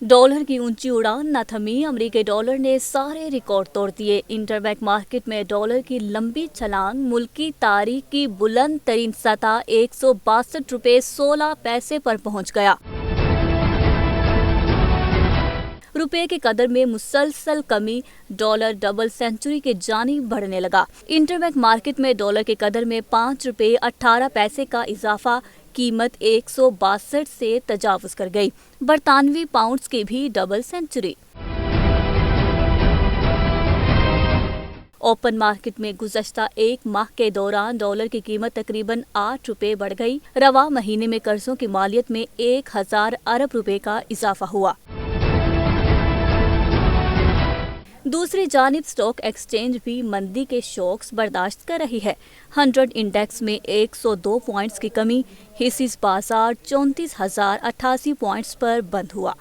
Dollar की ऊंची उड़ान न थमी, अमेरिकी डॉलर ने सारे रिकॉर्ड तोड़ दिए। इंटरबैंक मार्केट में डॉलर की लंबी छलांग मुल्क की तारीख की बुलंद तरीन सतह 162 रुपये 16 पैसे पर पहुंच गया। रुपए के कदर में मुसलसल कमी, डॉलर डबल सेंचुरी के जानिब बढ़ने लगा। इंटरबैंक मार्केट में डॉलर के कदर में 5 रुपये 18 पैसे का इजाफा, कीमत 162 से तजावुज कर गई। बरतानवी पाउंड्स की भी डबल सेंचुरी। ओपन मार्केट में गुज़श्ता एक माह के दौरान डॉलर की कीमत तकरीबन 8 रुपये बढ़ गई। रवा महीने में कर्जों की मालियत में 1000 अरब रुपए का इजाफा हुआ। दूसरी जानिब स्टॉक एक्सचेंज भी मंदी के शॉक्स बर्दाश्त कर रही है। 100 इंडेक्स में 102 पॉइंट्स की कमी, हिस्सेदार बाजार 34,088 पॉइंट्स पर बंद हुआ।